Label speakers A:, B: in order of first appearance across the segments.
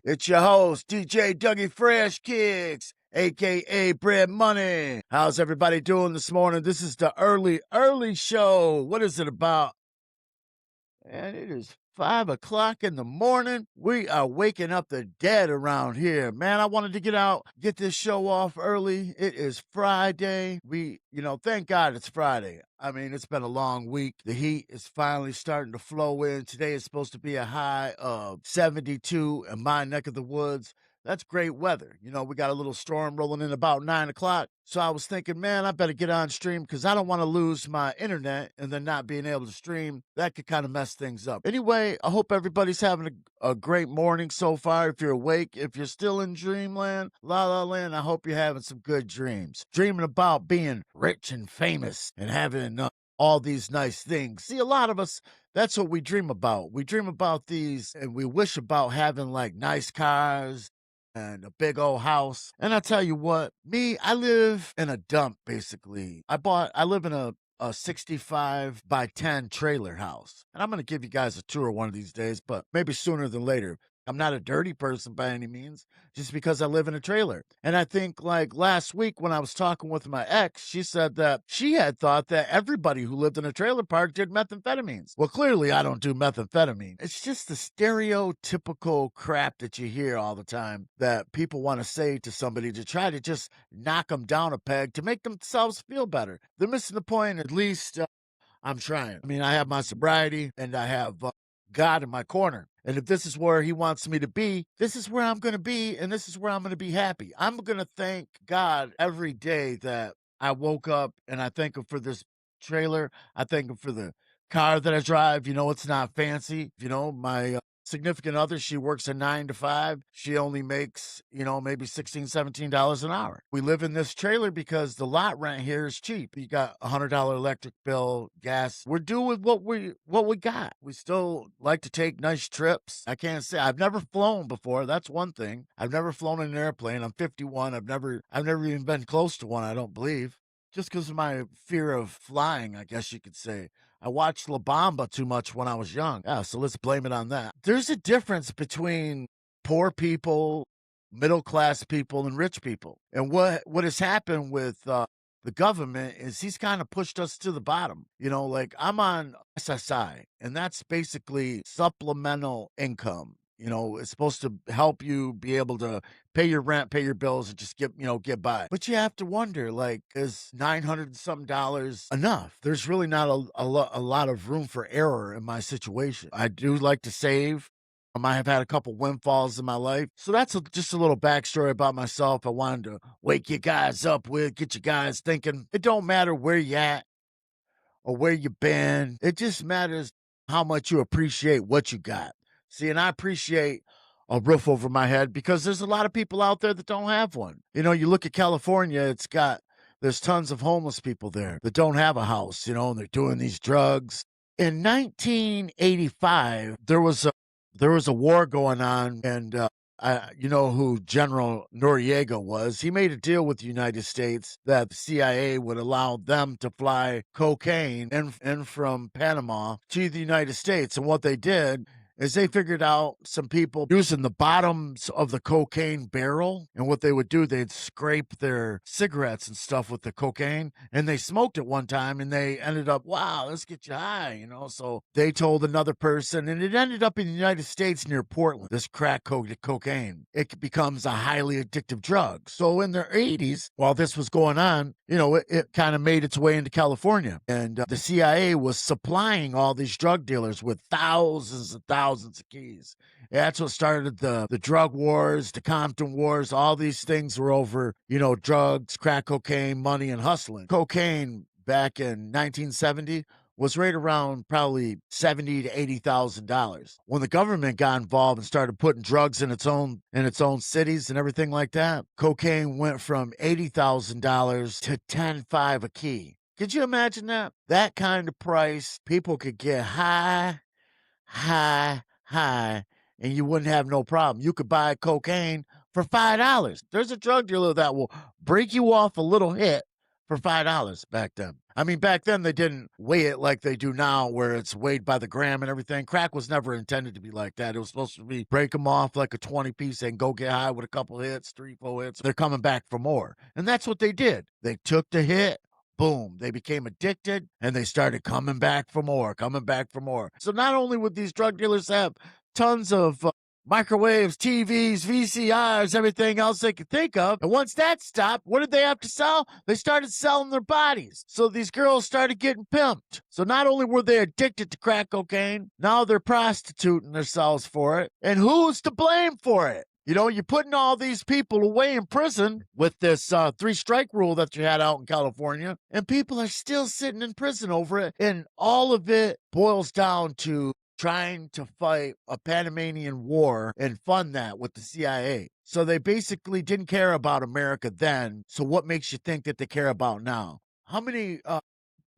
A: It's your host, DJ Dougie Fresh Kicks, aka Bread Money. How's everybody doing this morning? This is the early show. What is it about? And it is 5 o'clock in the morning. We are waking up the dead around here. Man, I wanted to get this show off early. It is Friday. Thank God it's Friday. I mean, it's been a long week. The heat is finally starting to flow in. Today is supposed to be a high of 72 in my neck of the woods. That's great weather. We got a little storm rolling in about 9 o'clock. So I was thinking, man, I better get on stream because I don't want to lose my internet and then not being able to stream. That could kind of mess things up. Anyway, I hope everybody's having a great morning so far. If you're awake, if you're still in dreamland, la la land, I hope you're having some good dreams. Dreaming about being rich and famous and having all these nice things. See, a lot of us, that's what we dream about. We dream about these and we wish about having like nice cars and a big old house. And I tell you what, I live in a dump, basically. I live in a 65 by 10 trailer house. And I'm going to give you guys a tour one of these days, but maybe sooner than later. I'm not a dirty person by any means, just because I live in a trailer. And I think like last week when I was talking with my ex, she said that she had thought that everybody who lived in a trailer park did methamphetamines. Well, clearly I don't do methamphetamine. It's just the stereotypical crap that you hear all the time that people want to say to somebody to try to just knock them down a peg to make themselves feel better. They're missing the point. At least I'm trying. I mean, I have my sobriety and I have God in my corner. And if this is where he wants me to be, this is where I'm going to be, and this is where I'm going to be happy. I'm going to thank God every day that I woke up, and I thank him for this trailer. I thank him for the car that I drive. It's not fancy. My significant other, she works a 9 to 5. She only makes, maybe $16, $17 an hour. We live in this trailer because the lot rent here is cheap. You got $100 electric bill, gas. We're doing what we got. We still like to take nice trips. I can't say I've never flown before. That's one thing. I've never flown in an airplane. I'm 51. I've never even been close to one, I don't believe. Just because of my fear of flying, I guess you could say. I watched La Bamba too much when I was young. Yeah, so let's blame it on that. There's a difference between poor people, middle-class people, and rich people. And what has happened with the government is he's kind of pushed us to the bottom. Like I'm on SSI, and that's basically supplemental income. It's supposed to help you be able to pay your rent, pay your bills, and just get by. But you have to wonder, like, is $900 and something enough? There's really not a lot of room for error in my situation. I do like to save. I have had a couple windfalls in my life. So that's just a little backstory about myself. I wanted to wake you guys up with, get you guys thinking. It don't matter where you at or where you been. It just matters how much you appreciate what you got. See, and I appreciate a roof over my head because there's a lot of people out there that don't have one. You look at California, there's tons of homeless people there that don't have a house, and they're doing these drugs. In 1985, there was a war going on, and you know who General Noriega was. He made a deal with the United States that the CIA would allow them to fly cocaine in from Panama to the United States. And what they did is they figured out some people using the bottoms of the cocaine barrel. And what they would do, they'd scrape their cigarettes and stuff with the cocaine. And they smoked it one time and they ended up, wow, let's get you high, So they told another person, and it ended up in the United States near Portland, this crack cocaine. It becomes a highly addictive drug. So in their 80s, while this was going on, it kind of made its way into California. And the CIA was supplying all these drug dealers with thousands and thousands of keys. That's what started the drug wars, the Compton wars. All these things were over, drugs, crack cocaine, money, and hustling. Cocaine back in 1970 was right around probably $70,000 to $80,000. When the government got involved and started putting drugs in its own cities and everything like that, cocaine went from $80,000 to $10,500 a key. Could you imagine that? That kind of price, people could get high, and you wouldn't have no problem. You could buy cocaine for $5. There's a drug dealer that will break you off a little hit for $5 back then. I mean, back then they didn't weigh it like they do now, where it's weighed by the gram and everything. Crack was never intended to be like that. It was supposed to be break them off like a 20 piece and go get high with a couple hits, 3, 4 hits. They're coming back for more. And that's what they did. They took the hit. Boom, they became addicted and they started coming back for more, coming back for more. So not only would these drug dealers have tons of microwaves, TVs, VCRs, everything else they could think of. And once that stopped, what did they have to sell? They started selling their bodies. So these girls started getting pimped. So not only were they addicted to crack cocaine, now they're prostituting themselves for it. And who's to blame for it? You know, you're putting all these people away in prison with this 3-strike rule that you had out in California, and people are still sitting in prison over it. And all of it boils down to trying to fight a Panamanian war and fund that with the CIA. So they basically didn't care about America then. So what makes you think that they care about now? How many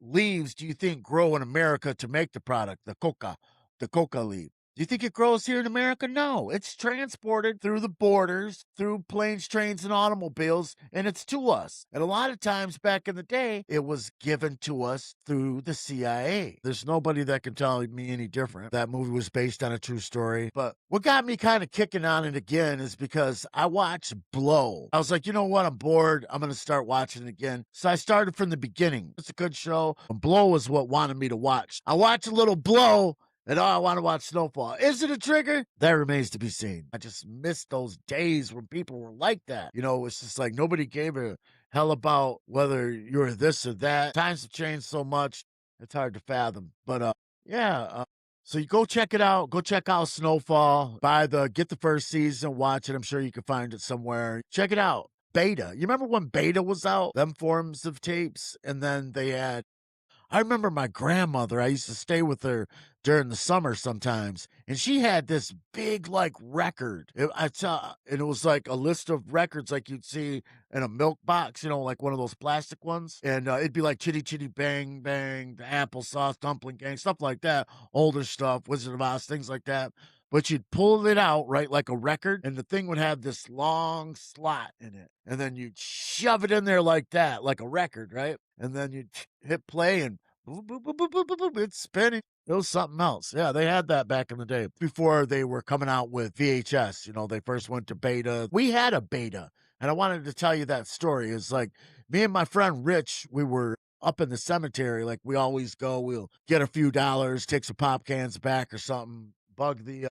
A: leaves do you think grow in America to make the product, the coca leaf? Do you think it grows here in America? No, it's transported through the borders, through planes, trains, and automobiles, and it's to us. And a lot of times back in the day, it was given to us through the CIA. There's nobody that can tell me any different. That movie was based on a true story. But what got me kind of kicking on it again is because I watched Blow. I was like, you know what? I'm bored. I'm going to start watching it again. So I started from the beginning. It's a good show. Blow was what wanted me to watch. I watched a little Blow. And I want to watch Snowfall. Is it a trigger? That remains to be seen. I just miss those days when people were like that. You know, it's just like nobody gave a hell about whether you're this or that. Times have changed so much, it's hard to fathom. But yeah, so you go check it out. Go check out Snowfall. Get the first season, watch it. I'm sure you can find it somewhere. Check it out. Beta. You remember when Beta was out? Them forms of tapes, and then they had I remember my grandmother, I used to stay with her during the summer sometimes, and she had this big, like, record. And it was like a list of records like you'd see in a milk box, you know, like one of those plastic ones. And it'd be like Chitty Chitty Bang Bang, the Applesauce Dumpling Gang, stuff like that, older stuff, Wizard of Oz, things like that. But you'd pull it out, right, like a record, and the thing would have this long slot in it. And then you'd shove it in there like that, like a record, right? And then you'd hit play and boop, boop, boop, boop, boop, boop, boop, it's spinning. It was something else. Yeah, they had that back in the day before they were coming out with VHS. You know, they first went to beta. We had a beta, and I wanted to tell you that story. It's like me and my friend Rich, we were up in the cemetery like we always go. We'll get a few dollars, take some pop cans back or something, bug the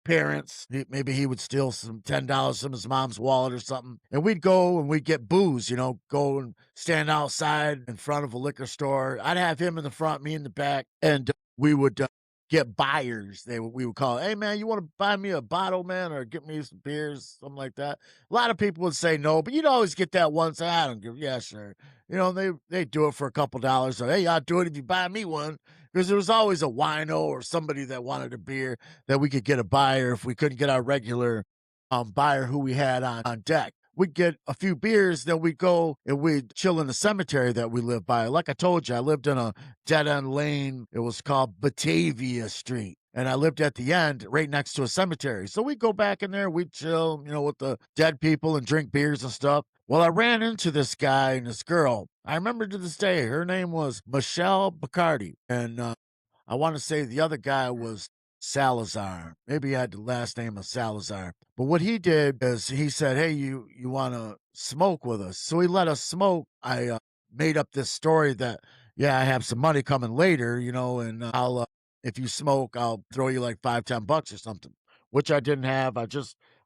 A: parents. Maybe he would steal some $10 from his mom's wallet or something. And we'd go and we'd get booze, you know, go and stand outside in front of a liquor store. I'd have him in the front, me in the back. And we would get buyers. We would call, hey, man, you want to buy me a bottle, man, or get me some beers, something like that. A lot of people would say no, but you'd always get that one. Say, I don't give, yeah, sure. You know, they do it for a couple dollars. So, hey, I'll do it if you buy me one. Because there was always a wino or somebody that wanted a beer that we could get a buyer if we couldn't get our regular buyer who we had on deck. We'd get a few beers, then we'd go and we'd chill in the cemetery that we lived by. Like I told you, I lived in a dead-end lane. It was called Batavia Street. And I lived at the end right next to a cemetery. So we'd go back in there, we'd chill, you know, with the dead people and drink beers and stuff. Well, I ran into this guy and this girl. I remember to this day, her name was Michelle Bacardi. And I want to say the other guy was Salazar. Maybe he had the last name of Salazar. But what he did is he said, hey, you want to smoke with us? So he let us smoke. I made up this story that, yeah, I have some money coming later, you know, and if you smoke, I'll throw you like $5, $10 or something, which I didn't have.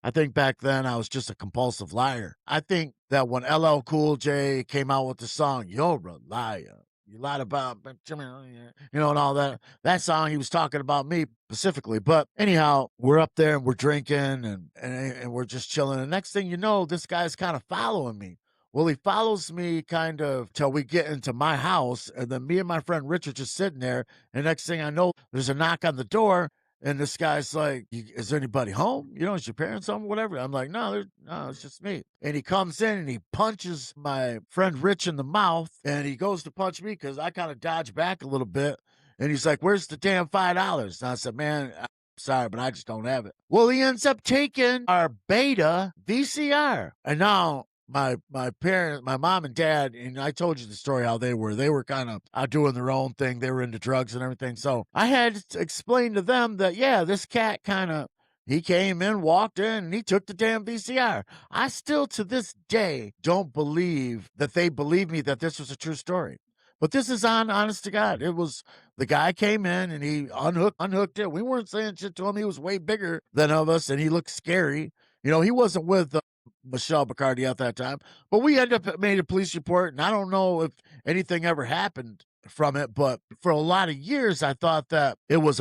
A: I think back then I was just a compulsive liar. I think that when LL Cool J came out with the song, You're a Liar, you lied about, you know, and all that song, he was talking about me specifically. But anyhow, we're up there and we're drinking and we're just chilling. And next thing you know, this guy's kind of following me. Well, he follows me kind of till we get into my house. And then me and my friend Richard just sitting there. And next thing I know, there's a knock on the door. And this guy's like, is there anybody home? You know, is your parents home? Whatever. I'm like, no, it's just me. And he comes in and he punches my friend Rich in the mouth. And he goes to punch me because I kind of dodge back a little bit. And he's like, where's the damn $5? And I said, man, I'm sorry, but I just don't have it. Well, he ends up taking our beta VCR. And now my parents, my mom and dad, and I told you the story how they were kind of out doing their own thing. They were into drugs and everything. So I had to explain to them that yeah, this cat kind of he came in, walked in, and he took the damn VCR. I still to this day don't believe that they believe me that this was a true story. But this is on honest to God. It was the guy came in and he unhooked it. We weren't saying shit to him. He was way bigger than of us and he looked scary. You know, he wasn't with Michelle Bacardi at that time. But we ended up made a police report, and I don't know if anything ever happened from it. But for a lot of years, I thought that it was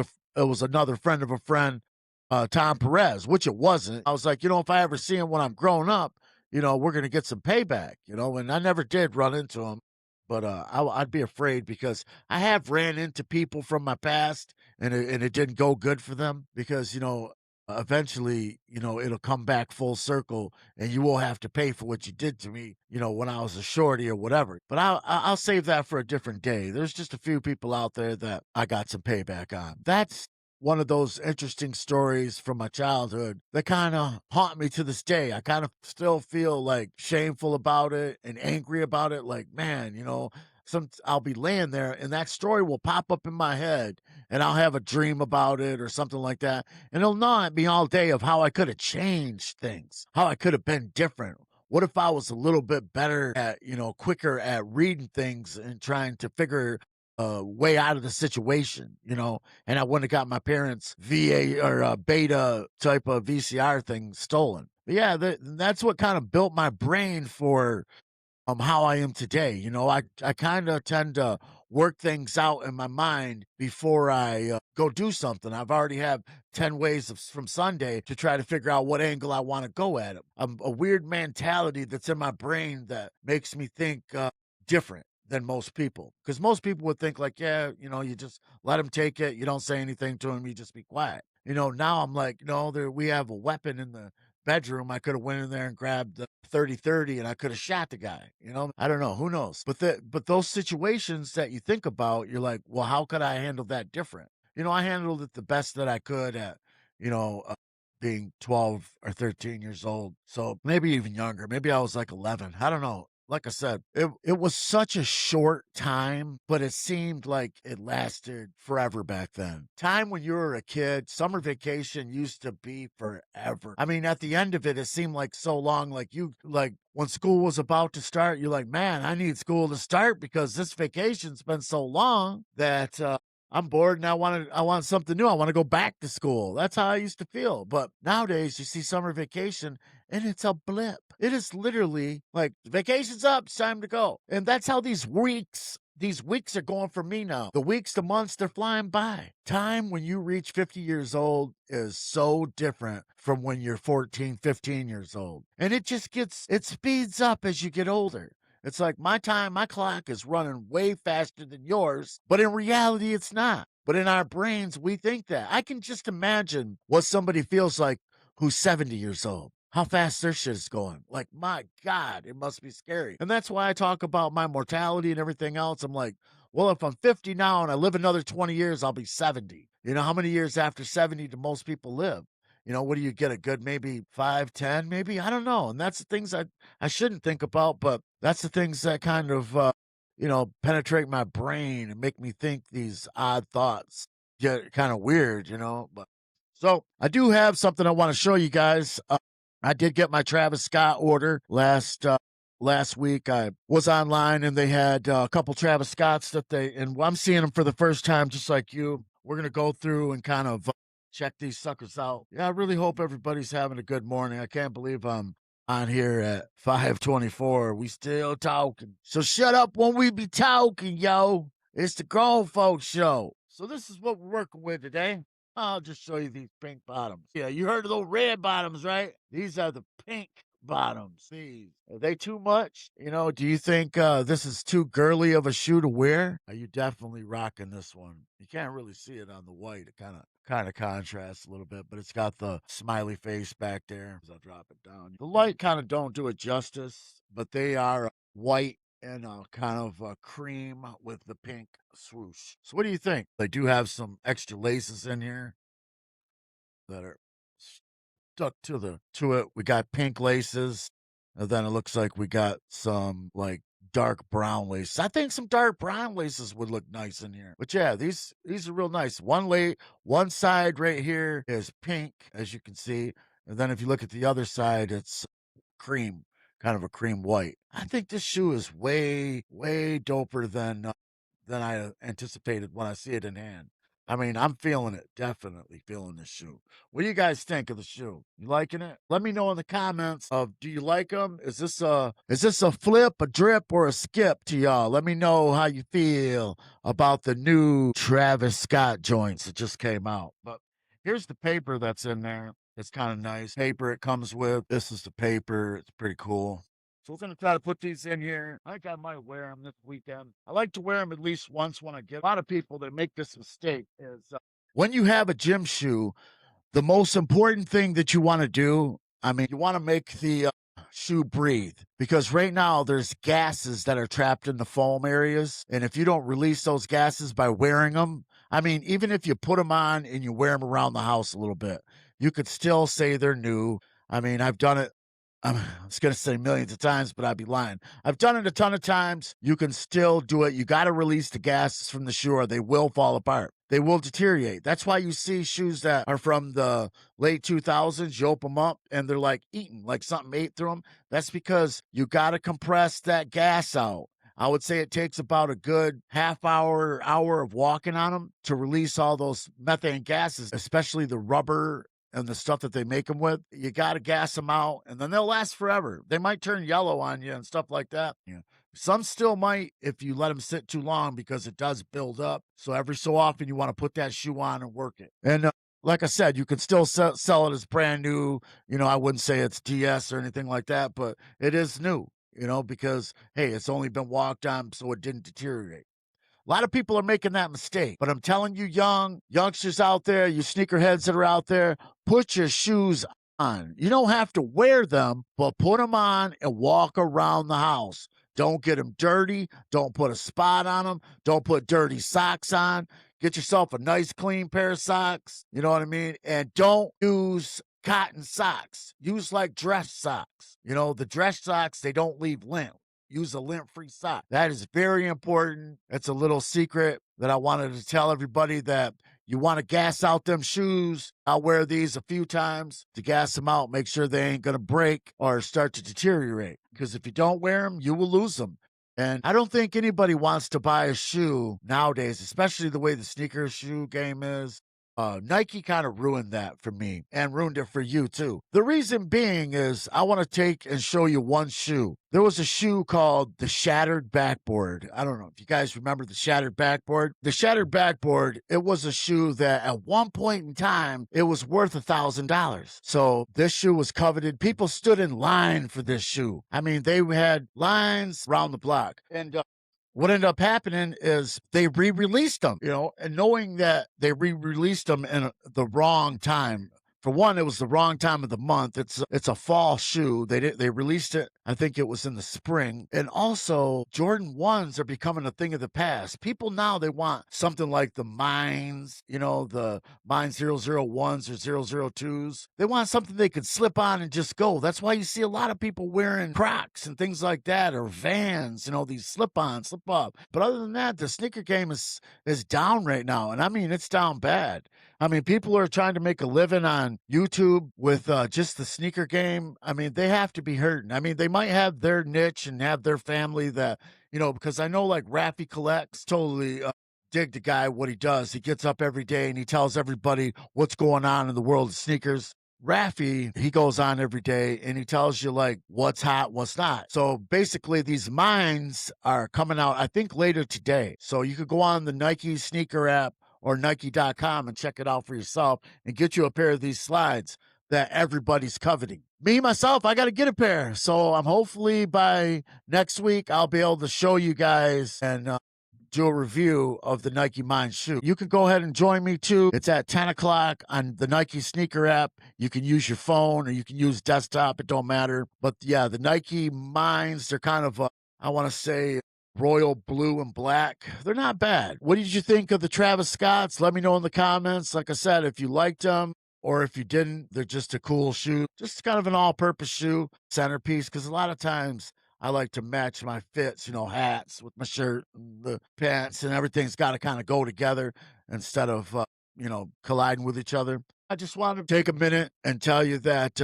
A: another friend of a friend, Tom Perez, which it wasn't. I was like, you know, if I ever see him when I'm grown up, you know, we're gonna get some payback, you know. And I never did run into him, but I'd be afraid because I have ran into people from my past, and it didn't go good for them because you know eventually, you know, it'll come back full circle and you will have to pay for what you did to me, you know, when I was a shorty or whatever. But I'll save that for a different day. There's just a few people out there that I got some payback on. That's one of those interesting stories from my childhood that kind of haunt me to this day. I kind of still feel like shameful about it and angry about it. Like, man, you know, I'll be laying there and that story will pop up in my head and I'll have a dream about it or something like that. And it'll gnaw at me all day of how I could have changed things, how I could have been different. What if I was a little bit better at, you know, quicker at reading things and trying to figure a way out of the situation, you know? And I wouldn't have got my parents' VA or beta type of VCR thing stolen. But yeah, that's what kind of built my brain for how I am today. You know, I kind of tend to work things out in my mind before I go do something. I've already have 10 ways from Sunday to try to figure out what angle I want to go at it. I'm a weird mentality that's in my brain that makes me think different than most people. Because most people would think like, yeah, you know, you just let him take it. You don't say anything to him. You just be quiet. You know, now I'm like, no, we have a weapon in the bedroom. I could have went in there and grabbed the 30-30 and I could have shot the guy. You know, I don't know. Who knows? But those situations that you think about, you're like, well, how could I handle that different? You know, I handled it the best that I could at, you know, being 12 or 13 years old. So maybe even younger. Maybe I was like 11. I don't know. Like I said, it was such a short time, but it seemed like it lasted forever back then. Time when you were a kid, summer vacation used to be forever. I mean, at the end of it, it seemed like so long. Like when school was about to start, you're like, man, I need school to start because this vacation's been so long that I'm bored and I want something new. I want to go back to school. That's how I used to feel. But nowadays, you see summer vacation and it's a blip. It is literally like vacation's up, it's time to go. And that's how these weeks are going for me now. The weeks, the months, they're flying by. Time when you reach 50 years old is so different from when you're 14, 15 years old. And it speeds up as you get older. It's like my clock is running way faster than yours, but in reality, it's not. But in our brains, we think that. I can just imagine what somebody feels like who's 70 years old. How fast their shit is going. Like, my God, it must be scary. And that's why I talk about my mortality and everything else. I'm like, well, if I'm 50 now and I live another 20 years, I'll be 70. You know, how many years after 70 do most people live? You know, what do you get? A good maybe 5, 10, maybe? I don't know. And that's the things I shouldn't think about, but that's the things that kind of, you know, penetrate my brain and make me think these odd thoughts get kind of weird, you know. But so I do have something I want to show you guys. I did get my Travis Scott order last week. I was online and they had a couple Travis Scotts and I'm seeing them for the first time, just like you. We're gonna go through and kind of check these suckers out. Yeah, I really hope everybody's having a good morning. I can't believe I'm on here at 5:24. We still talking. So shut up when we be talking, yo. It's the Grown Folks Show. So this is what we're working with today. I'll just show you these pink bottoms. Yeah, you heard of those red bottoms, right? These are the pink bottoms. These are they too much? You know, do you think this is too girly of a shoe to wear? Are you definitely rocking this one? You can't really see it on the white. It kind of contrasts a little bit, but it's got the smiley face back there. I'll drop it down. The light kind of don't do it justice, but they are white and kind of cream with the pink swoosh. So what do you think? They do have some extra laces in here that are stuck to it. We got pink laces And then it looks like we got some like dark brown laces. I think some dark brown laces would look nice in here. But yeah, these are real nice. One side right here is pink, as you can see. And then if you look at the other side, it's cream, kind of a cream white. I think this shoe is way, way doper than I anticipated when I see it in hand. I mean, I'm feeling it. Definitely feeling this shoe. What do you guys think of the shoe? You liking it? Let me know in the comments of do you like them? Is this a flip, a drip, or a skip to y'all? Let me know how you feel about the new Travis Scott joints that just came out. But here's the paper that's in there. It's kind of nice. Paper it comes with. This is the paper. It's pretty cool. So we're going to try to put these in here. I think I might wear them this weekend. I like to wear them at least once when I get. A lot of people that make this mistake is when you have a gym shoe, the most important thing that you want to do, I mean, you want to make the shoe breathe because right now there's gases that are trapped in the foam areas. And if you don't release those gases by wearing them, I mean, even if you put them on and you wear them around the house a little bit, you could still say they're new. I mean, I've done it. I was going to say millions of times, but I'd be lying. I've done it a ton of times. You can still do it. You got to release the gases from the shoe or they will fall apart. They will deteriorate. That's why you see shoes that are from the late 2000s, you open them up and they're like eaten, like something ate through them. That's because you got to compress that gas out. I would say it takes about a good half hour of walking on them to release all those methane gases, especially the rubber and the stuff that they make them with. You got to gas them out and then they'll last forever. They might turn yellow on you and stuff like that. Yeah. Some still might if you let them sit too long because it does build up. So every so often you want to put that shoe on and work it. And like I said, you could still sell it as brand new. You know, I wouldn't say it's DS or anything like that, but it is new, you know, because, hey, it's only been walked on, so it didn't deteriorate. A lot of people are making that mistake, but I'm telling you, youngsters out there, you sneakerheads that are out there, put your shoes on. You don't have to wear them, but put them on and walk around the house. Don't get them dirty. Don't put a spot on them. Don't put dirty socks on. Get yourself a nice, clean pair of socks. You know what I mean? And don't use cotton socks. Use like dress socks. You know, the dress socks, they don't leave lint. Use a lint-free sock. That is very important. It's a little secret that I wanted to tell everybody that you want to gas out them shoes. I'll wear these a few times to gas them out, make sure they ain't going to break or start to deteriorate. Because if you don't wear them, you will lose them. And I don't think anybody wants to buy a shoe nowadays, especially the way the sneaker shoe game is. Nike kind of ruined that for me and ruined it for you too. The reason being is I want to take and show you one shoe. There was a shoe called the Shattered Backboard. I don't know if you guys remember the Shattered Backboard. The Shattered Backboard, it was a shoe that at one point in time, it was worth $1,000. So this shoe was coveted. People stood in line for this shoe. I mean, they had lines around the block. And what ended up happening is they re-released them, you know, and knowing that they re-released them in the wrong time. For one, it was the wrong time of the month. It's a fall shoe. They released it. I think it was in the spring. And also, Jordan 1s are becoming a thing of the past. People now, they want something like the Mines, you know, the Mine 001s or 002s. They want something they could slip on and just go. That's why you see a lot of people wearing Crocs and things like that, or Vans, you know, these slip-on, slip-up. But other than that, the sneaker game is down right now. And I mean, it's down bad. I mean, people are trying to make a living on YouTube with just the sneaker game. I mean, they have to be hurting. I mean, they might have their niche and have their family that, you know, because I know like Raffy Collects totally dig the guy, what he does. He gets up every day and he tells everybody what's going on in the world of sneakers. Raffy, he goes on every day and he tells you like what's hot, what's not. So basically these mines are coming out, I think later today. So you could go on the Nike sneaker app or Nike.com and check it out for yourself and get you a pair of these slides that everybody's coveting. Me, myself, I got to get a pair. So I'm hopefully by next week, I'll be able to show you guys and do a review of the Nike Mind shoe. You can go ahead and join me too. It's at 10 o'clock on the Nike sneaker app. You can use your phone or you can use desktop. It don't matter. But yeah, the Nike Minds, they're kind of, I want to say, royal blue and black. They're not bad. What did you think of the Travis Scotts? Let me know in the comments. Like I said, if you liked them, Or if you didn't, they're just a cool shoe, just kind of an all purpose shoe centerpiece. Because a lot of times I like to match my fits, hats with my shirt and the pants, and everything's got to kind of go together instead of, colliding with each other. I just wanted to take a minute and tell you that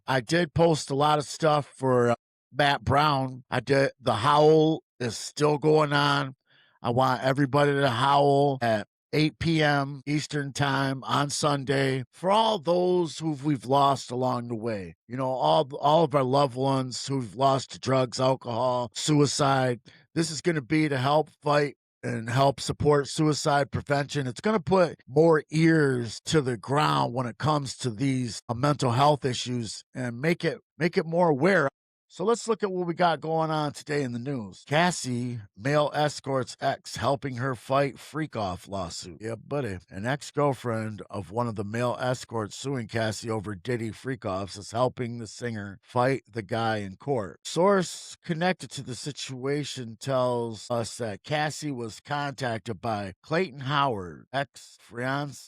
A: I did post a lot of stuff for Matt Brown. I did. The howl is still going on. I want everybody to howl at 8 p.m. Eastern Time on Sunday for all those who we've lost along the way. All of our loved ones who've lost to drugs, alcohol, suicide. This is going to be to help fight and help support suicide prevention. It's going to put more ears to the ground when it comes to these mental health issues and make it more aware. So let's look at what we got going on today in the news. Cassie, male escort's ex, helping her fight freak-off lawsuit. Yeah, buddy. An ex-girlfriend of one of the male escorts suing Cassie over Diddy freak-offs is helping the singer fight the guy in court. Source connected to the situation tells us that Cassie was contacted by Clayton Howard, ex-Francina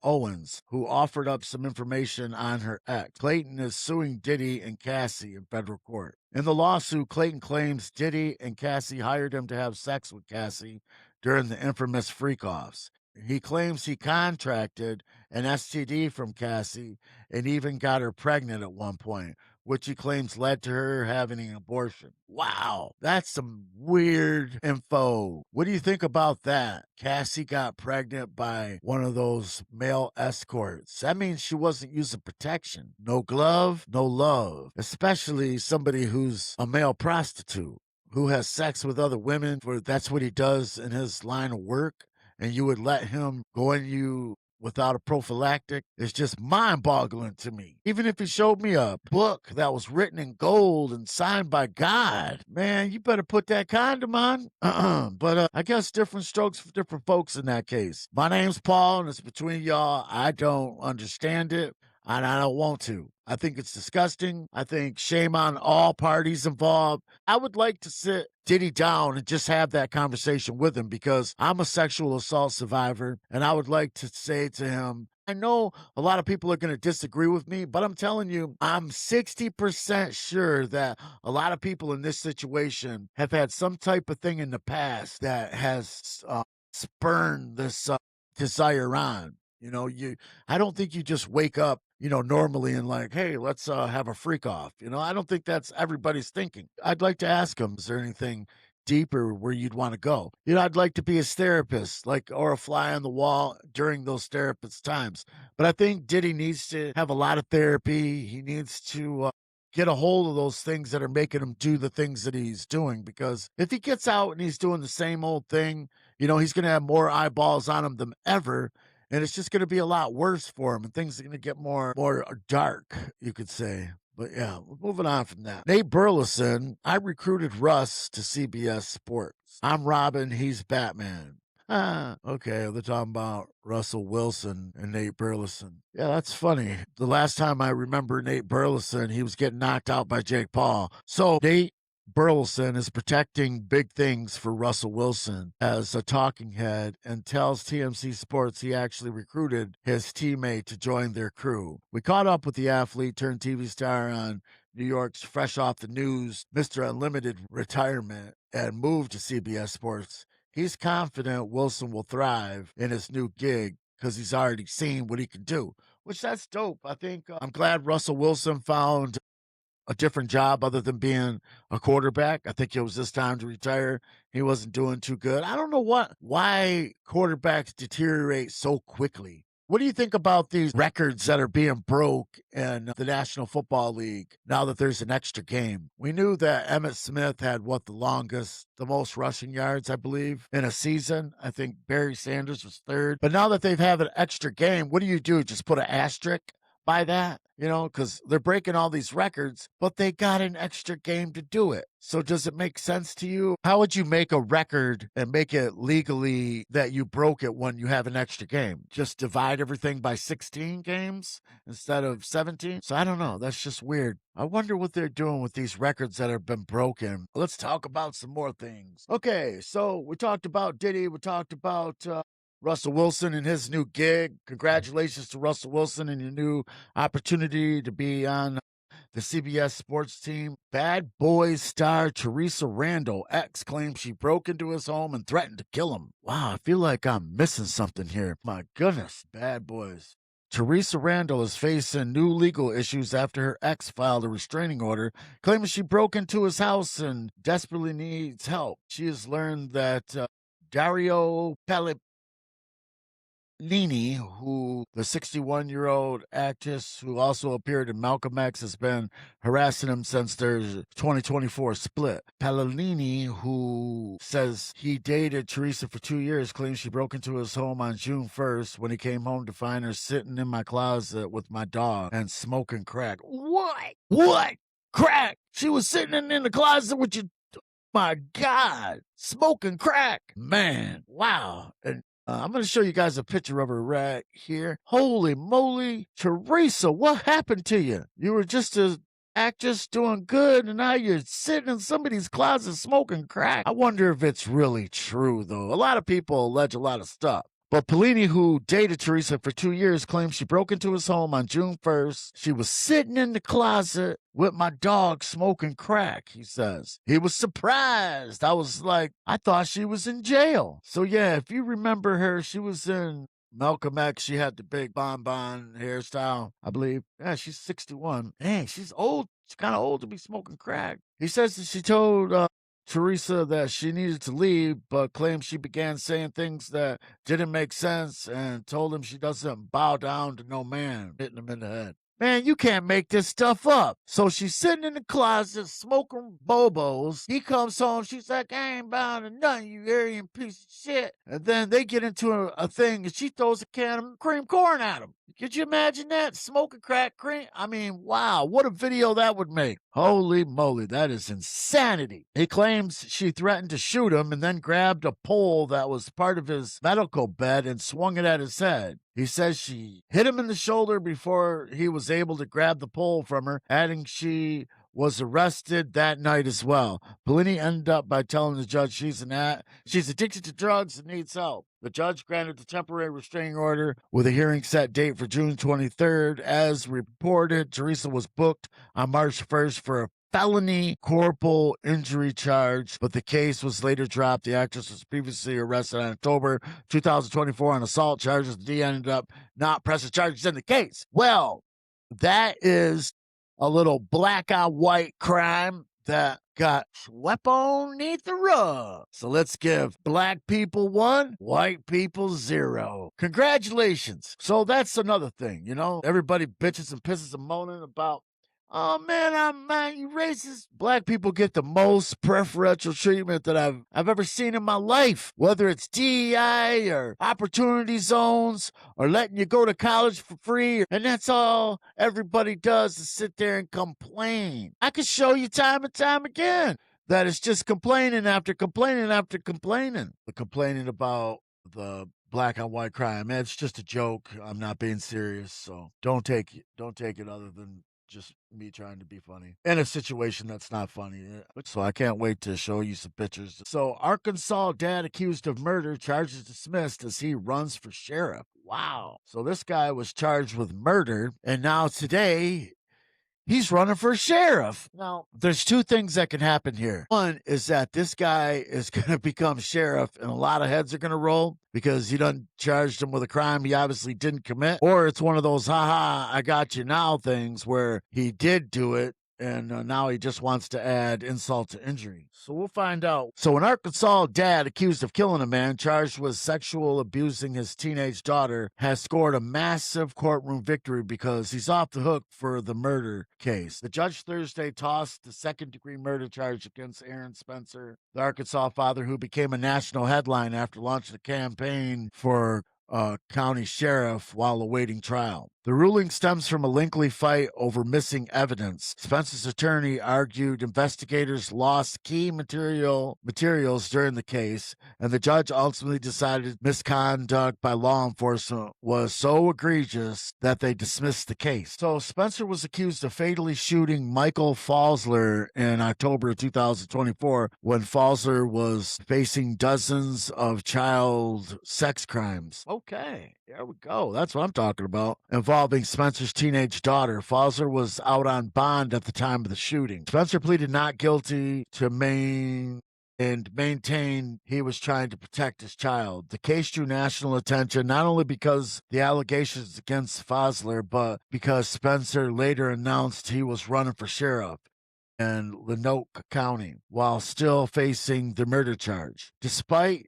A: Owens, who offered up some information on her ex. Clayton is suing Diddy and Cassie in federal court. In the lawsuit, Clayton claims Diddy and Cassie hired him to have sex with Cassie during the infamous freak-offs. He claims he contracted an STD from Cassie and even got her pregnant at one point, which he claims led to her having an abortion. Wow, that's some weird info. What do you think about that? Cassie got pregnant by one of those male escorts. That means she wasn't using protection. No glove, no love, especially somebody who's a male prostitute who has sex with other women, for that's what he does in his line of work, and you would let him go in you without a prophylactic. It's just mind-boggling to me. Even if he showed me a book that was written in gold and signed by God, man, you better put that condom on. But I guess different strokes for different folks in that case. My name's Paul, and it's between y'all. I don't understand it, and I don't want to. I think it's disgusting. I think shame on all parties involved. I would like to sit Diddy down and just have that conversation with him, because I'm a sexual assault survivor, and I would like to say to him, I know a lot of people are going to disagree with me, but I'm telling you, I'm 60% sure that a lot of people in this situation have had some type of thing in the past that has spurned this desire on. I don't think you just wake up, normally and like, hey, let's have a freak off. I don't think that's everybody's thinking. I'd like to ask him, is there anything deeper where you'd want to go? I'd like to be his therapist, or a fly on the wall during those therapist times. But I think Diddy needs to have a lot of therapy. He needs to get a hold of those things that are making him do the things that he's doing, because if he gets out and he's doing the same old thing, he's going to have more eyeballs on him than ever. And it's just going to be a lot worse for him, and things are going to get more dark, you could say. But yeah, moving on from that. Nate Burleson, I recruited Russ to CBS Sports. I'm Robin, he's Batman. Okay, they're talking about Russell Wilson and Nate Burleson. Yeah, that's funny. The last time I remember Nate Burleson, he was getting knocked out by Jake Paul. So Nate Burleson is protecting big things for Russell Wilson as a talking head, and tells TMC Sports he actually recruited his teammate to join their crew. We caught up with the athlete turned TV star on New York's Fresh Off the News, Mr. Unlimited retirement, and moved to CBS Sports. He's confident Wilson will thrive in his new gig because he's already seen what he can do, which that's dope. I think I'm glad Russell Wilson found a different job other than being a quarterback. I think it was his time to retire. He wasn't doing too good. I don't know why quarterbacks deteriorate so quickly. What do you think about these records that are being broke in the National Football League now that there's an extra game? We knew that Emmitt Smith had the most rushing yards, I believe, in a season. I think Barry Sanders was third. But now that they've had an extra game, what do? Just put an asterisk by that? Because they're breaking all these records, but they got an extra game to do it. So does it make sense to you? How would you make a record and make it legally that you broke it when you have an extra game? Just divide everything by 16 games instead of 17? So I don't know. That's just weird. I wonder what they're doing with these records that have been broken. Let's talk about some more things. Okay, so we talked about Diddy. We talked about Russell Wilson and his new gig. Congratulations to Russell Wilson and your new opportunity to be on the CBS sports team. Bad Boys star Teresa Randall ex claims she broke into his home and threatened to kill him. Wow, I feel like I'm missing something here. My goodness, Bad Boys. Teresa Randall is facing new legal issues after her ex filed a restraining order, claiming she broke into his house and desperately needs help. She has learned that Dario Nini, who the 61-year-old actress who also appeared in Malcolm X, has been harassing him since their 2024 split. Palladini, who says he dated Teresa for 2 years, claims she broke into his home on June 1st when he came home to find her sitting in my closet with my dog and smoking crack. What? Crack? She was sitting in the closet with your... My God, smoking crack. Man, wow. And I'm going to show you guys a picture of her right here. Holy moly, Teresa, what happened to you? You were just a actress doing good, and now you're sitting in somebody's closet smoking crack. I wonder if it's really true, though. A lot of people allege a lot of stuff. But Polini, who dated Teresa for 2 years, claims she broke into his home on June 1st. She was sitting in the closet with my dog smoking crack, he says. He was surprised. I was like, I thought she was in jail. So yeah, if you remember her, she was in Malcolm X. She had the big bonbon hairstyle, I believe. Yeah, she's 61. Dang, she's old. She's kind of old to be smoking crack. He says that she told Teresa that she needed to leave, but claims she began saying things that didn't make sense and told him she doesn't bow down to no man, hitting him in the head. Man, you can't make this stuff up. So she's sitting in the closet smoking bobos. He comes home. She's like, I ain't bowing to nothing, you Aryan piece of shit. And then they get into a thing and she throws a can of cream corn at him. Could you imagine that? Smoking crack cream? I mean, wow, what a video that would make. Holy moly, that is insanity. He claims she threatened to shoot him and then grabbed a pole that was part of his medical bed and swung it at his head. He says she hit him in the shoulder before he was able to grab the pole from her, adding she was arrested that night as well. Polini ended up by telling the judge she's addicted to drugs and needs help. The judge granted the temporary restraining order with a hearing set date for June 23rd. As reported, Teresa was booked on March 1st for a felony corporal injury charge, but the case was later dropped. The actress was previously arrested in October 2024 on assault charges. The D ended up not pressing charges in the case. Well, that is a little black on white crime that got swept underneath the rug. So let's give black people 1, white people 0. Congratulations. So that's another thing, you know. Everybody bitches and pisses and moaning about, oh man, you racist. Black people get the most preferential treatment that I've ever seen in my life, whether it's DEI or opportunity zones or letting you go to college for free. And that's all everybody does is sit there and complain. I can show you time and time again that it's just complaining after complaining after complaining. The complaining about the black on white crime. It's just a joke. I'm not being serious. So don't take it other than just me trying to be funny in a situation that's not funny. So I can't wait to show you some pictures. So Arkansas dad accused of murder, charges dismissed as he runs for sheriff. Wow. So this guy was charged with murder, and now today he's running for sheriff. Now, there's 2 things that can happen here. One is that this guy is going to become sheriff and a lot of heads are going to roll because you done charged him with a crime he obviously didn't commit. Or it's one of those, haha, I got you now things where he did do it and now he just wants to add insult to injury. So we'll find out. So an Arkansas dad accused of killing a man charged with sexual abusing his teenage daughter has scored a massive courtroom victory because he's off the hook for the murder case. The judge Thursday tossed the second-degree murder charge against Aaron Spencer, the Arkansas father who became a national headline after launching a campaign for county sheriff while awaiting trial. The ruling stems from a lengthy fight over missing evidence. Spencer's attorney argued investigators lost key materials during the case, and the judge ultimately decided misconduct by law enforcement was so egregious that they dismissed the case. So Spencer was accused of fatally shooting Michael Falsler in October of 2024 when Falsler was facing dozens of child sex crimes. Okay, there we go. That's what I'm talking about. Involving Spencer's teenage daughter. Falsler was out on bond at the time of the shooting. Spencer pleaded not guilty to maintain he was trying to protect his child. The case drew national attention not only because the allegations against Falsler, but because Spencer later announced he was running for sheriff in Lenoke County while still facing the murder charge. Despite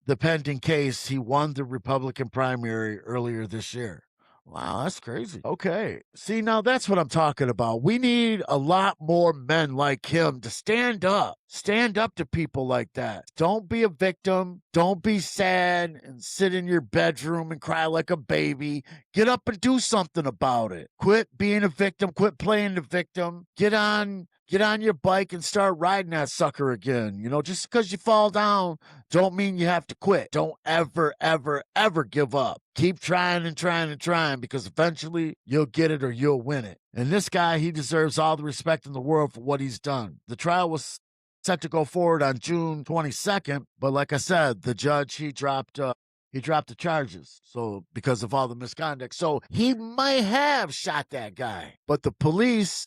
A: the pending case, he won the Republican primary earlier this year. Wow, that's crazy. Okay. See, now that's what I'm talking about. We need a lot more men like him to stand up. Stand up to people like that. Don't be a victim. Don't be sad and sit in your bedroom and cry like a baby. Get up and do something about it. Quit being a victim. Quit playing the victim. Get on your bike and start riding that sucker again. You know, just because you fall down don't mean you have to quit. Don't ever, ever, ever give up. Keep trying and trying and trying, because eventually you'll get it or you'll win it. And this guy, he deserves all the respect in the world for what he's done. The trial was set to go forward on June 22nd, but like I said, the judge, he dropped the charges. So because of all the misconduct. So he might have shot that guy, but the police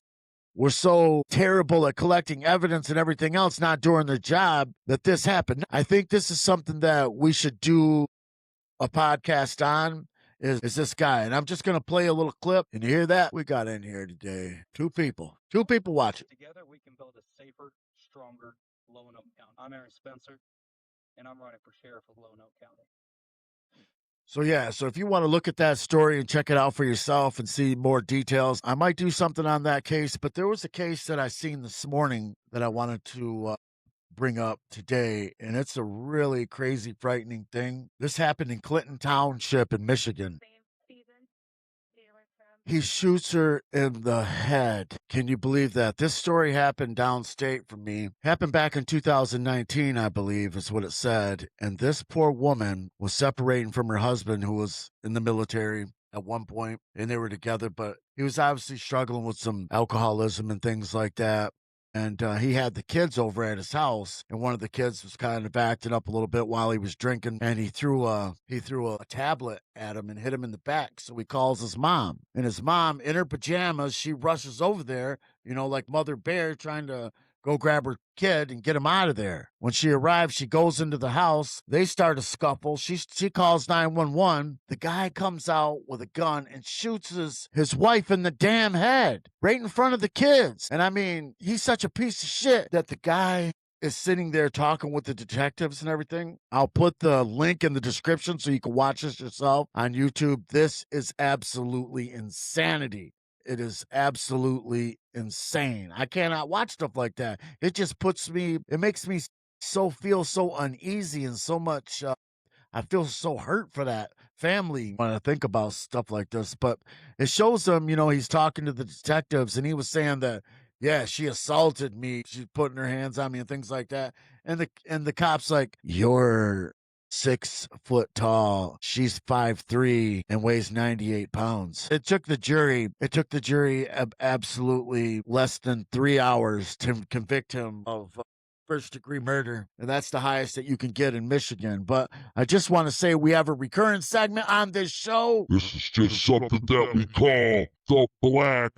A: were so terrible at collecting evidence and everything else, not doing their job, that this happened. I think this is something that we should do a podcast on, is this guy. And I'm just going to play a little clip. And you hear that? We got in here today. Two people watch it.
B: Together we can build a safer, stronger Lonoke County. I'm Aaron Spencer, and I'm running for sheriff of Lonoke County.
A: So yeah, so if you want to look at that story and check it out for yourself and see more details, I might do something on that case. But there was a case that I seen this morning that I wanted to bring up today, and it's a really crazy, frightening thing. This happened in Clinton Township in Michigan. He shoots her in the head. Can you believe that? This story happened downstate from me. Happened back in 2019, I believe, is what it said. And this poor woman was separating from her husband, who was in the military at one point, and they were together, but he was obviously struggling with some alcoholism and things like that. And he had the kids over at his house, and one of the kids was kind of acting up a little bit while he was drinking, and he threw a tablet at him and hit him in the back. So he calls his mom, and his mom, in her pajamas, she rushes over there, you know, like Mother Bear, trying to go grab her kid and get him out of there. When she arrives, she goes into the house. They start a scuffle. She calls 911. The guy comes out with a gun and shoots his wife in the damn head right in front of the kids. And I mean, he's such a piece of shit that the guy is sitting there talking with the detectives and everything. I'll put the link in the description so you can watch this yourself on YouTube. This is absolutely insanity. It is absolutely insane. I cannot watch stuff like that. It just it makes me feel so uneasy and so much, I feel so hurt for that family when I think about stuff like this. But it shows him, you know, he's talking to the detectives, and he was saying that, yeah, she assaulted me. She's putting her hands on me and things like that. And the cop's like, you're 6 foot tall. She's 5'3" and weighs 98 pounds. It took the jury absolutely less than 3 hours to convict him of first-degree murder, and that's the highest that you can get in Michigan. But I just want to say we have a recurring segment on this show.
C: This is just something that we call the black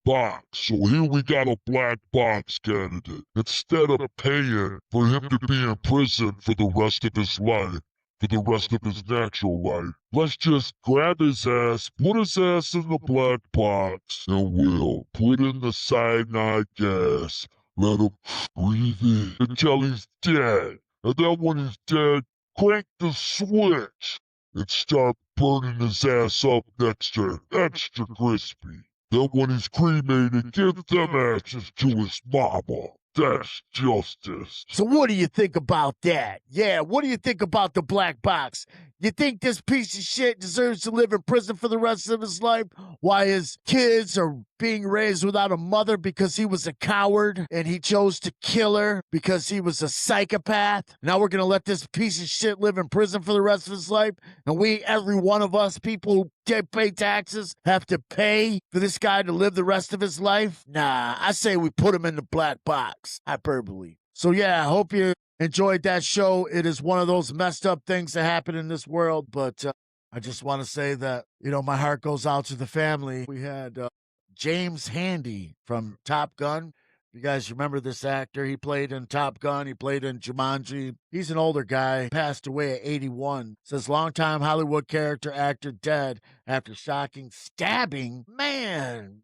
C: box. So here we got a black box candidate. Instead of paying for him to be in prison for the rest of his life, for the rest of his natural life, let's just grab his ass, put his ass in the black box, and we'll put in the cyanide gas. Let him breathe in until he's dead. And then when he's dead, crank the switch and start burning his ass up next to extra crispy. Then when he's cremated, give them ashes to his mama. That's justice.
A: So what do you think about that? Yeah, what do you think about the black box? You think this piece of shit deserves to live in prison for the rest of his life? Why his kids are being raised without a mother because he was a coward and he chose to kill her because he was a psychopath? Now we're going to let this piece of shit live in prison for the rest of his life? And we, every one of us people who pay taxes, have to pay for this guy to live the rest of his life? Nah, I say we put him in the black box. Hyperbole. So yeah, I hope you enjoyed that show. It is one of those messed up things that happen in this world, but I just want to say that, my heart goes out to the family. We had James Handy from Top Gun. You guys remember this actor? He played in Top Gun. He played in Jumanji. He's an older guy. Passed away at 81. Says longtime Hollywood character actor dead after shocking stabbing. Man,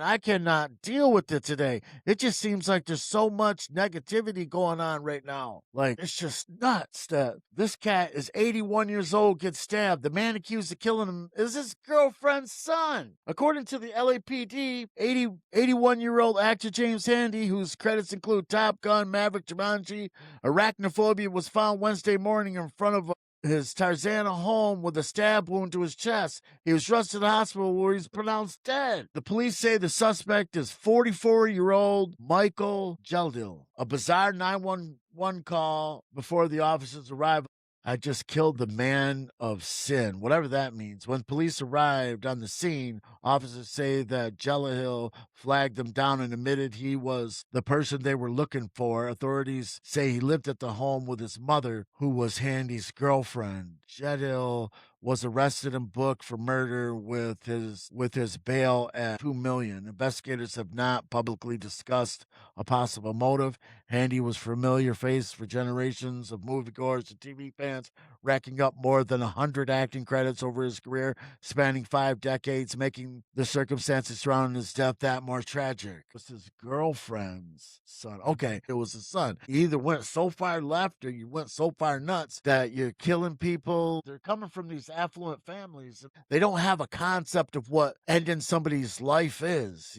A: I cannot deal with it today. It just seems like there's so much negativity going on right now. Like, it's just nuts that this cat is 81 years old, gets stabbed. The man accused of killing him is his girlfriend's son. According to the LAPD, 81-year-old actor James Handy, whose credits include Top Gun, Maverick, Jumanji, Arachnophobia, was found Wednesday morning in front of his Tarzana home with a stab wound to his chest. He was rushed to the hospital where he's pronounced dead. The police say the suspect is 44-year-old Michael Geldil. A bizarre 911 call before the officers arrived. I just killed the man of sin, whatever that means. When police arrived on the scene, officers say that Jellihill flagged them down and admitted he was the person they were looking for. Authorities say he lived at the home with his mother, who was Handy's girlfriend. Jellihill was arrested and booked for murder with his bail at $2 million. Investigators have not publicly discussed a possible motive. Handy was a familiar face for generations of moviegoers and TV fans, racking up more than 100 acting credits over his career, spanning 5 decades, making the circumstances surrounding his death that more tragic. It was his girlfriend's son. Okay, it was his son. You either went so far left or you went so far nuts that you're killing people. They're coming from these affluent families. They don't have a concept of what ending somebody's life is,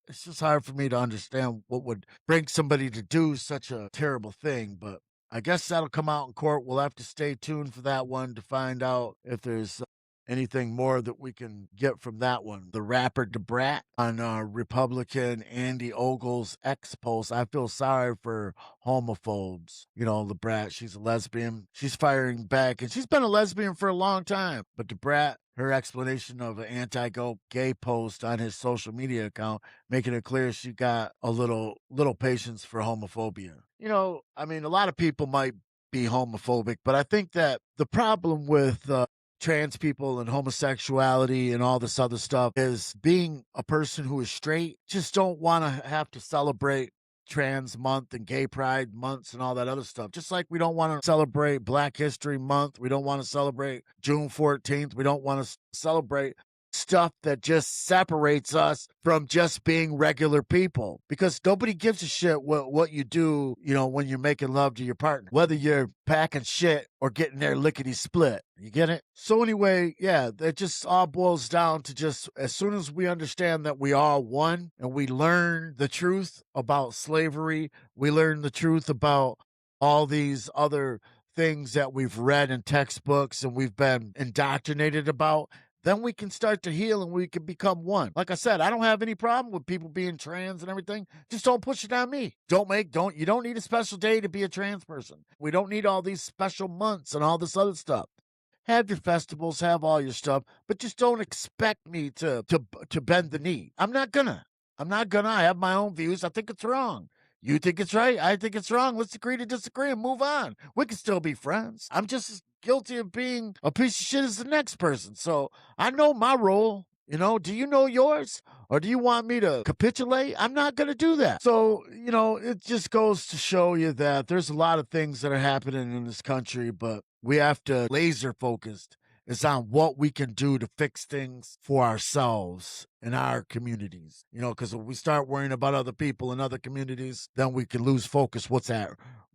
A: It's just hard for me to understand what would bring somebody to do such a terrible thing, but I guess that'll come out in court. We'll have to stay tuned for that one to find out if there's anything more that we can get from that one. The rapper DeBrat on Republican Andy Ogle's X post. I feel sorry for homophobes. The brat, she's a lesbian. She's firing back, and she's been a lesbian for a long time. But DeBrat, her explanation of an anti-gay post on his social media account, making it clear she got a little patience for homophobia. A lot of people might be homophobic, but I think that the problem with trans people and homosexuality and all this other stuff is being a person who is straight, just don't want to have to celebrate Trans Month and Gay Pride Months and all that other stuff. Just like we don't want to celebrate Black History Month. We don't want to celebrate June 14th. We don't want to celebrate stuff that just separates us from just being regular people, because nobody gives a shit what you do, when you're making love to your partner, whether you're packing shit or getting their lickety split. You get it? So anyway, yeah, that just all boils down to just as soon as we understand that we are one and we learn the truth about slavery, we learn the truth about all these other things that we've read in textbooks and we've been indoctrinated about, then we can start to heal and we can become one. Like I said, I don't have any problem with people being trans and everything. Just don't push it on me. You don't need a special day to be a trans person. We don't need all these special months and all this other stuff. Have your festivals, have all your stuff, but just don't expect me to bend the knee. I'm not gonna. I have my own views. I think it's wrong. You think it's right. I think it's wrong. Let's agree to disagree and move on. We can still be friends. I'm just as guilty of being a piece of shit as the next person. So I know my role. Do you know yours? Or do you want me to capitulate? I'm not going to do that. So, it just goes to show you that there's a lot of things that are happening in this country, but we have to laser focused is on what we can do to fix things for ourselves in our communities. Because if we start worrying about other people in other communities, then we can lose focus what's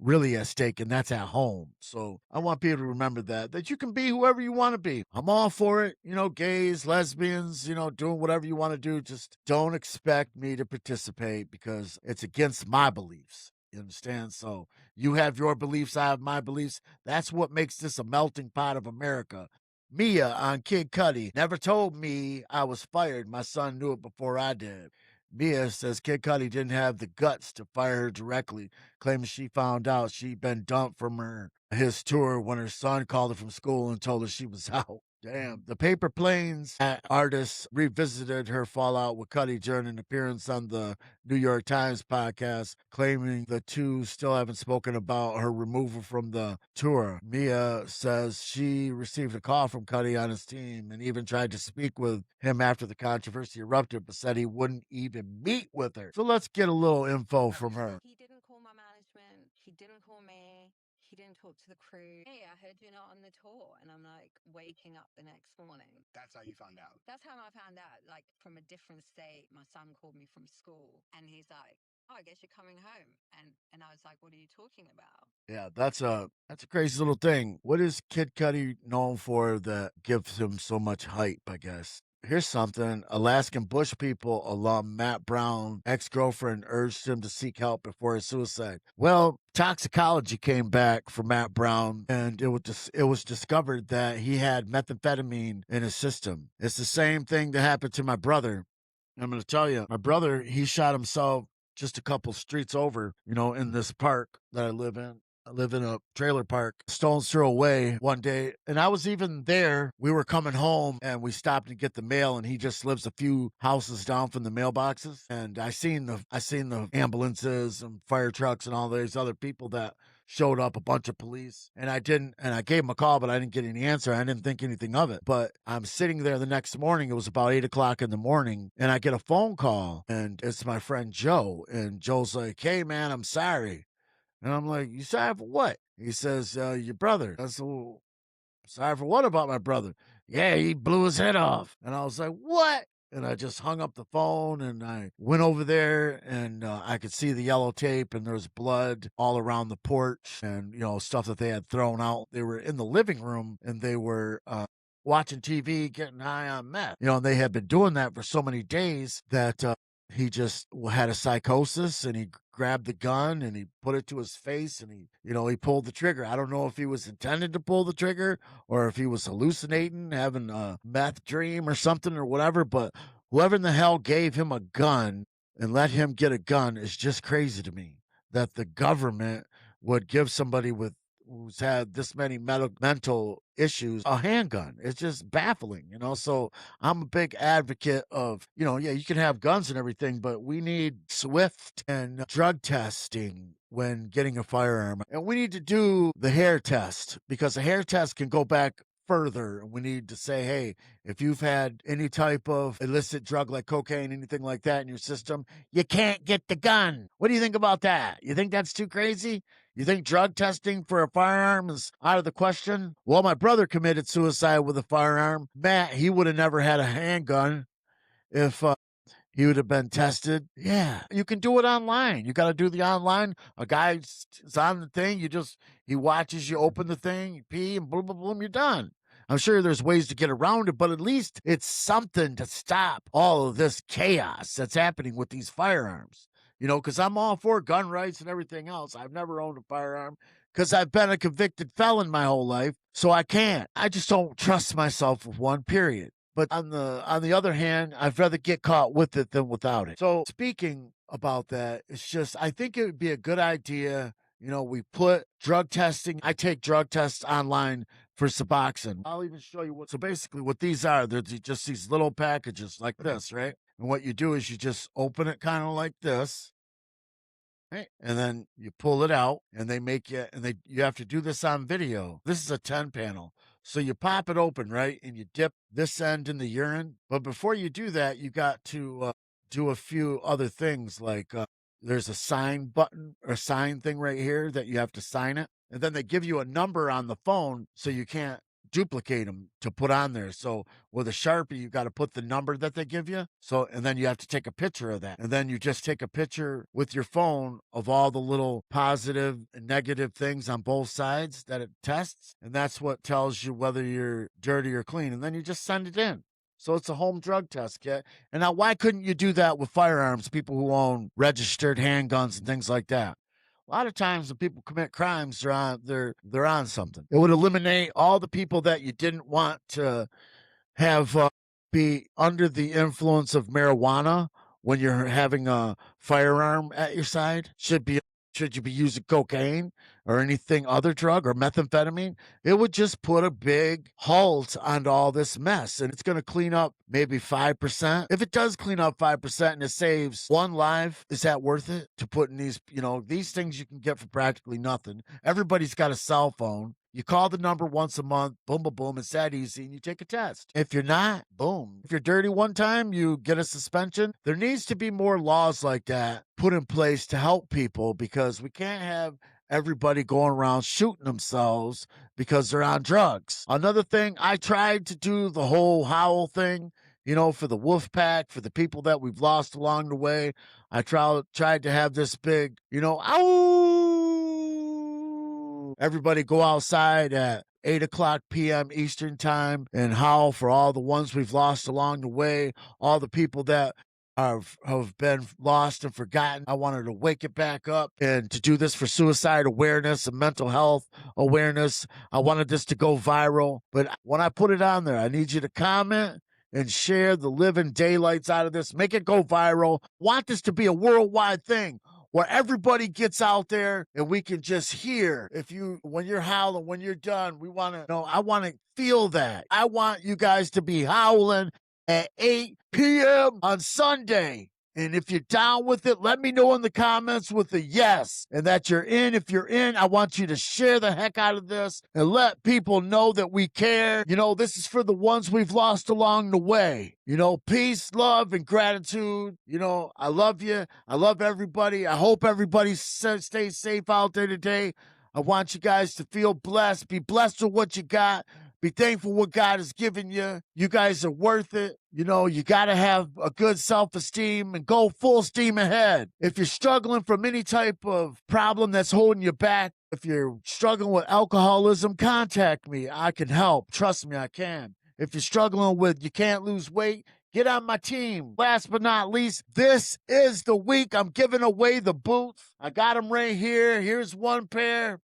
A: really at stake, and that's at home. So I want people to remember that you can be whoever you want to be. I'm all for it. Gays, lesbians, doing whatever you want to do. Just don't expect me to participate because it's against my beliefs. You understand? So you have your beliefs, I have my beliefs. That's what makes this a melting pot of America. Mia on Kid Cudi never told me I was fired. My son knew it before I did. Mia says Kid Cudi didn't have the guts to fire her directly, claiming she found out she'd been dumped from his tour when her son called her from school and told her she was out. Damn. The Paper Planes artist revisited her fallout with Cudi during an appearance on the New York Times podcast, claiming the two still haven't spoken about her removal from the tour. Mia says she received a call from Cudi on his team and even tried to speak with him after the controversy erupted, but said he wouldn't even meet with her. So let's get a little info from her.
D: He didn't call my management. He didn't call me. He didn't talk to the crew. Hey, I heard you're not on the tour. And I'm like waking up the next morning.
E: That's how you found out.
D: That's how I found out. Like from a different state, my son called me from school and he's like, oh, I guess you're coming home. And I was like, what are you talking about?
A: Yeah, that's a crazy little thing. What is Kid Cudi known for that gives him so much hype, I guess? Here's something. Alaskan Bush People alum Matt Brown, ex-girlfriend, urged him to seek help before his suicide. Well, toxicology came back for Matt Brown, and it was discovered that he had methamphetamine in his system. It's the same thing that happened to my brother. I'm going to tell you, my brother, he shot himself just a couple streets over, in this park that I live in. I live in a trailer park, stone's throw away one day. And I was even there. We were coming home and we stopped to get the mail, and he just lives a few houses down from the mailboxes. And I seen the ambulances and fire trucks and all these other people that showed up, a bunch of police. And I gave him a call, but I didn't get any answer. I didn't think anything of it. But I'm sitting there the next morning. It was about 8:00 in the morning. And I get a phone call, and it's my friend Joe. And Joe's like, hey, man, I'm sorry. And I'm like, you sorry for what? He says, your brother. I said, well, sorry for what about my brother? Yeah, he blew his head off. And I was like, what? And I just hung up the phone and I went over there, and I could see the yellow tape, and there was blood all around the porch and, stuff that they had thrown out. They were in the living room and they were watching TV, getting high on meth. And they had been doing that for so many days that he just had a psychosis, and he grabbed the gun and he put it to his face, and he pulled the trigger. I don't know if he was intended to pull the trigger or if he was hallucinating, having a meth dream or something or whatever, but whoever in the hell gave him a gun and let him get a gun is just crazy to me, that the government would give somebody who's had this many mental issues a handgun. It's just baffling, So I'm a big advocate of, you can have guns and everything, but we need swift and drug testing when getting a firearm. And we need to do the hair test, because a hair test can go back further. We need to say, hey, if you've had any type of illicit drug like cocaine, anything like that in your system, you can't get the gun. What do you think about that? You think that's too crazy? You think drug testing for a firearm is out of the question? Well, my brother committed suicide with a firearm. Matt, he would have never had a handgun if he would have been tested. Yeah, you can do it online. You got to do the online. A guy's on the thing. He watches you open the thing, you pee, and boom, boom, boom, you're done. I'm sure there's ways to get around it, but at least it's something to stop all of this chaos that's happening with these firearms. Because I'm all for gun rights and everything else. I've never owned a firearm because I've been a convicted felon my whole life, so I can't. I just don't trust myself with one, period. But on the other hand, I'd rather get caught with it than without it. So speaking about that, it's just, I think it would be a good idea. We put drug testing. I take drug tests online for Suboxone. I'll even show you so basically what these are. They're just these little packages like this, right? And what you do is you just open it kind of like this. Right. And then you pull it out, and they make you, and you have to do this on video. This is a 10 panel. So you pop it open, right? And you dip this end in the urine. But before you do that, you got to do a few other things, like there's a sign button or sign thing right here that you have to sign it. And then they give you a number on the phone so you can't duplicate them to put on there. So with a Sharpie, you got to put the number that they give you. So, and then you have to take a picture of that. And then you just take a picture with your phone of all the little positive and negative things on both sides that it tests. And that's what tells you whether you're dirty or clean. And then you just send it in. So it's a home drug test kit. And now, why couldn't you do that with firearms, people who own registered handguns and things like that? A lot of times when people commit crimes, they're on something. It would eliminate all the people that you didn't want to have be under the influence of marijuana when you're having a firearm at your side. Should you be using cocaine or anything other drug or methamphetamine? It would just put a big halt on all this mess, and it's going to clean up maybe 5%. If it does clean up 5% and it saves one life, is that worth it to put in these, these things you can get for practically nothing? Everybody's got a cell phone. You call the number once a month, boom, boom, boom. It's that easy, and you take a test. If you're not, boom. If you're dirty one time, you get a suspension. There needs to be more laws like that put in place to help people, because we can't have everybody going around shooting themselves because they're on drugs. Another thing, I tried to do the whole howl thing, for the wolf pack, for the people that we've lost along the way. I tried to have this big, ow! Everybody go outside at 8 o'clock p.m. Eastern time and howl for all the ones we've lost along the way, all the people that have been lost and forgotten. I wanted to wake it back up and to do this for suicide awareness and mental health awareness. I wanted this to go viral. But when I put it on there, I need you to comment and share the living daylights out of this. Make it go viral. Want this to be a worldwide thing where everybody gets out there and we can just hear when you're howling, when you're done. I want to feel that. I want you guys to be howling at 8 p.m. on Sunday. And if you're down with it, let me know in the comments with a yes and that you're in. If you're in, I want you to share the heck out of this and let people know that we care. This is for the ones we've lost along the way. Peace, love, and gratitude. I love you. I love everybody. I hope everybody stays safe out there today. I want you guys to feel blessed. Be blessed with what you got. Be thankful what God has given you. You guys are worth it. You got to have a good self-esteem and go full steam ahead. If you're struggling from any type of problem that's holding you back, if you're struggling with alcoholism, contact me. I can help. Trust me, I can. If you're struggling with you can't lose weight, get on my team. Last but not least, this is the week I'm giving away the boots. I got them right here. Here's one pair.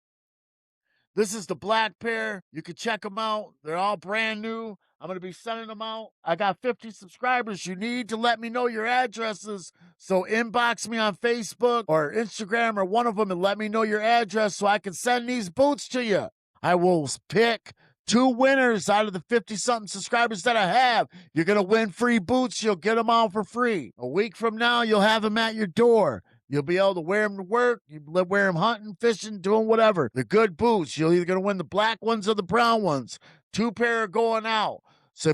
A: This is the black pair. You can check them out. They're all brand new. I'm going to be sending them out. I got 50 subscribers. You need to let me know your addresses. So inbox me on Facebook or Instagram or one of them and let me know your address so I can send these boots to you. I will pick 2 winners out of the 50-something subscribers that I have. You're going to win free boots. You'll get them all for free. A week from now, you'll have them at your door. You'll be able to wear them to work. You wear them hunting, fishing, doing whatever. They're good boots. You're either going to win the black ones or the brown ones. 2 pair are going out.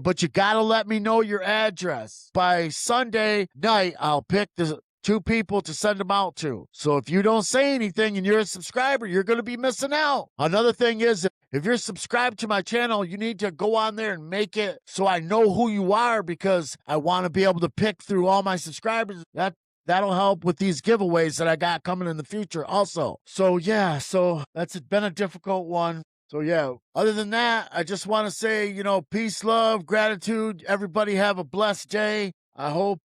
A: But you got to let me know your address. By Sunday night, I'll pick the 2 people to send them out to. So if you don't say anything and you're a subscriber, you're going to be missing out. Another thing is, if you're subscribed to my channel, you need to go on there and make it so I know who you are, because I want to be able to pick through all my subscribers. That'll help with these giveaways that I got coming in the future also. So that's been a difficult one. So other than that, I just want to say, peace, love, gratitude. Everybody have a blessed day. I hope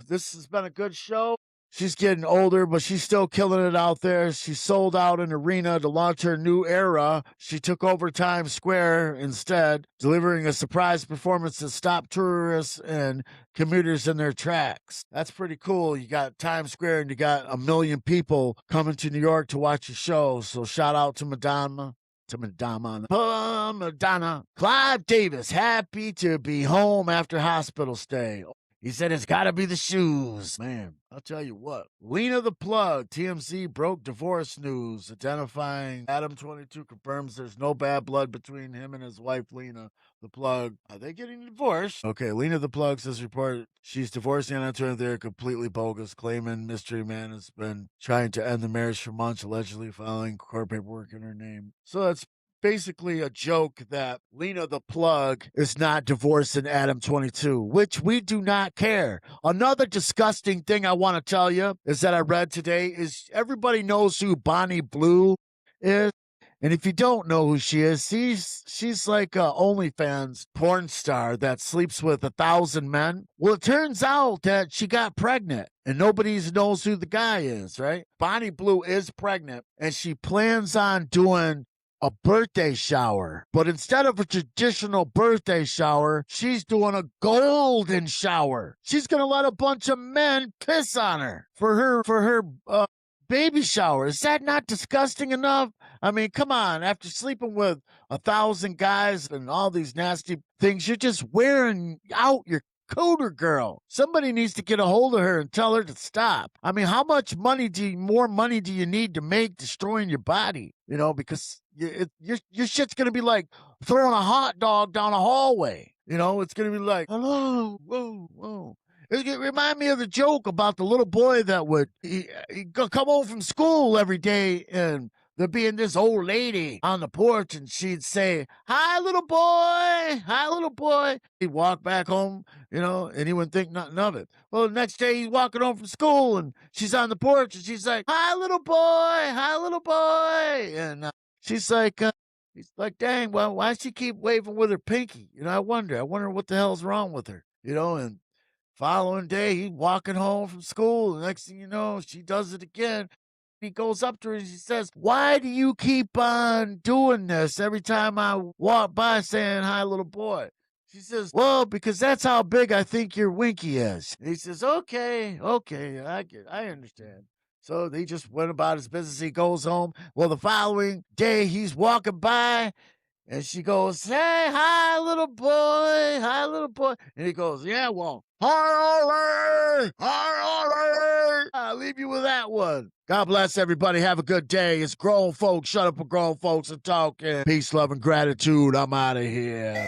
A: this has been a good show. She's getting older, but she's still killing it out there. She sold out an arena to launch her new era. She took over Times Square instead, delivering a surprise performance that stopped tourists and commuters in their tracks. That's pretty cool. You got Times Square and you got 1 million people coming to New York to watch your show. So shout out to Madonna. Madonna. Clive Davis, happy to be home after hospital stay. He said it's got to be the shoes. Man, I'll tell you what. Lena the Plug, TMZ broke divorce news, identifying Adam 22 confirms there's no bad blood between him and his wife, Lena the Plug. Are they getting divorced? Okay, Lena the Plug says report she's divorcing Adam 22. They're completely bogus, claiming Mystery Man has been trying to end the marriage for months, allegedly filing court paperwork in her name. So that's basically a joke that Lena the Plug is not divorcing Adam 22, which we do not care. Another disgusting thing I want to tell you is that I read today is everybody knows who Bonnie Blue is. And if you don't know who she is, she's like a OnlyFans porn star that sleeps with 1,000 men. Well, it turns out that she got pregnant and nobody knows who the guy is, right? Bonnie Blue is pregnant and she plans on doing a birthday shower. But instead of a traditional birthday shower, she's doing a golden shower. She's going to let a bunch of men piss on her for her baby shower. Is that not disgusting enough? I mean, come on. After sleeping with 1,000 guys and all these nasty things, you're just wearing out your cooter girl. Somebody needs to get a hold of her and tell her to stop. I mean, how much more money do you need to make destroying your body? You know, because your shit's going to be like throwing a hot dog down a hallway. You know, it's going to be like, hello, whoa, whoa. It remind me of the joke about the little boy that would he come home from school every day and there'd be this old lady on the porch and she'd say, hi, little boy. Hi, little boy. He'd walk back home, you know, and he wouldn't think nothing of it. Well, the next day he's walking home from school and she's on the porch and she's like, hi, little boy. Hi, little boy. And she's like, he's like, dang, well, why does she keep waving with her pinky? You know, I wonder what the hell's wrong with her, you know, and following day, he's walking home from school. The next thing you know, she does it again. He goes up to her and she says, why do you keep on doing this every time I walk by saying, hi, little boy? She says, well, because that's how big I think your winky is. And he says, okay, I understand. So he just went about his business. He goes home. Well, the following day, he's walking by and she goes, hey, hi, little boy. Hi, little boy. And he goes, yeah, well, hi, Ollie. Hi, Ollie. I'll leave you with that one. God bless everybody. Have a good day. It's Grown Folks. Shut up for Grown Folks and Talking. Peace, love, and gratitude. I'm out of here.